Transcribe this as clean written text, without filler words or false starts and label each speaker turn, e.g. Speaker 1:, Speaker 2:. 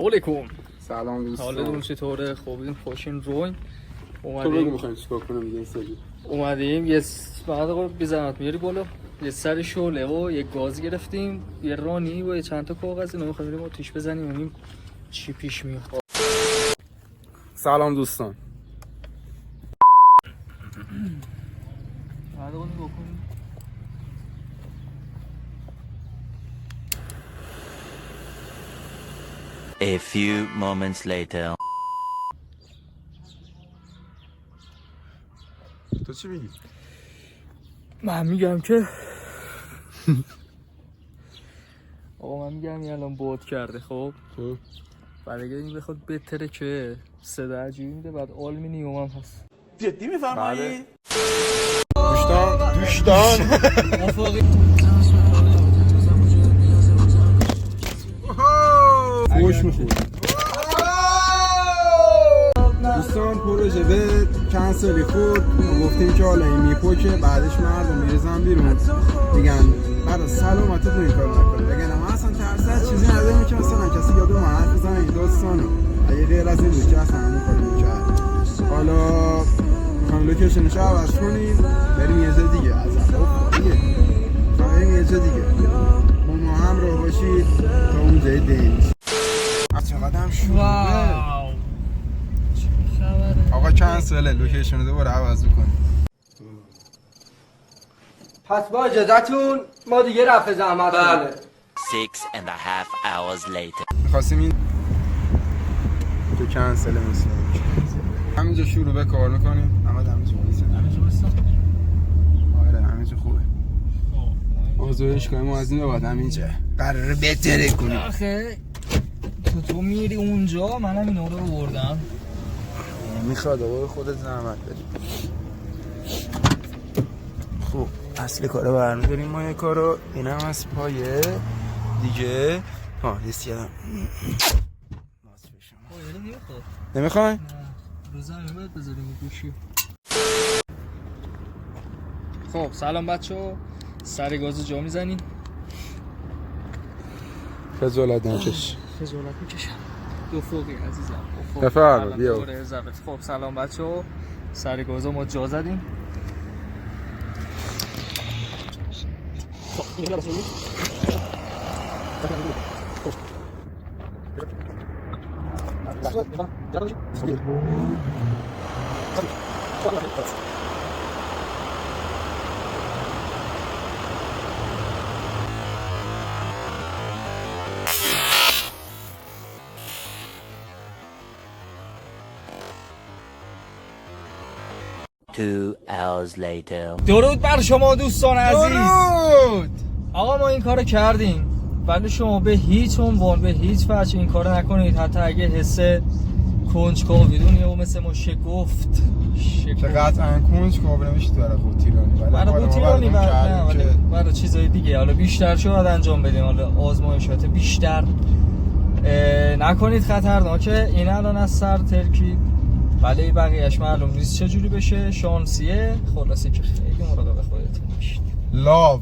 Speaker 1: علیکم.
Speaker 2: سلام دوستان.
Speaker 1: حالتون چطوره؟ خوبین؟ خوشین روین؟
Speaker 2: تو بگو میخوایم چیکار کنیم دیگه سری.
Speaker 1: اومدیم یه بعد بزنات میاری بالا. یه سر شعله و یه گاز گرفتیم، یه رانی و یه چند تا کاغذ اینو می‌خوایم بریم آتیش بزنیم ببینیم چی پیش میاد.
Speaker 2: سلام دوستان.
Speaker 1: بعد اون بکنیم.
Speaker 3: A few moments later.
Speaker 2: تو چی میگی؟
Speaker 1: من میگم که آقا من میگم این الان بود کرده. خب بعد اگه این بخواد بهتره که صدا عجیبی میده، بعد آلومینیوم هم هست.
Speaker 4: جدی میفرمایی؟
Speaker 2: دوستان خوش میخورد دوستان. پروژه به کنسلی خورد. گفتیم که حالا این میپوکه، بعدش مردم میرزن بیرون میگن بعد سلامت تو این کار نکن، بگن ما اصلا ترس از چیزی نداریم که مثلا کسی یادو ما حرف بزنه. این داستانو اگه غیر از این بود که اصلا همون کار میکرد. حالا میخوایم لوکیشنش رو عوض کنیم بریم یه جا دیگه. از دیگه بریم یه جا دیگه. با ما هم رو باشید تا اونجای دینش. از چقدر هم شروعه. آقا کنسله، لوکیشن رو دوباره عوض میکنیم.
Speaker 5: پس با اجازتون ما دیگه رفع زحمت. بله
Speaker 3: 6.5 hours later.
Speaker 2: میخواستیم این تو کنسله مثل همینجا شروع به کار میکنیم. اما همینجا آره همینجا خوبه. آزویش کنیم و از این بعد همینجا قراره بهتره کنیم.
Speaker 1: آخه تو میری اونجا، منم اینا رو بردم.
Speaker 2: میخواد آقا خودت زحمت بدی. خب اصل کارو برمیداریم ما. یه کارو اینم از پایه دیگه. لیست کردم. نمیخوای؟
Speaker 1: رو زمین باید بذاریم گوشی. خب سلام بچه، سر گازو جا میزنیم.
Speaker 2: خجالت نکش.
Speaker 1: خجالت میکشم. دو فوقی عزیزم.
Speaker 2: بفرما بیا.
Speaker 1: خب سلام بچه، سر گازو ما جا زدیم.
Speaker 3: Two hours later.
Speaker 1: درود بر شما دوستان عزیز.
Speaker 2: درود.
Speaker 1: آقا ما این کارو کردیم، ولی شما به هیچ عنوان به هیچ وجه این کارو نکنید. حتی اگه حس کنجکاویدون یا مثل ما شگفت
Speaker 2: که قطعا کنجکاو نمیشه برای قوطیرانی،
Speaker 1: برای قوطیرانی برای چیزای دیگه حالا بیشتر شاید انجام بدیم. حالا آزمایشات بیشتر نکنید، خطرناکه. این الان از سر ترکید ولی بقیهش معلوم نیست چجوری بشه. شانسیه. خلاصه که خیلی مراقب خودتون باشید.
Speaker 2: لاو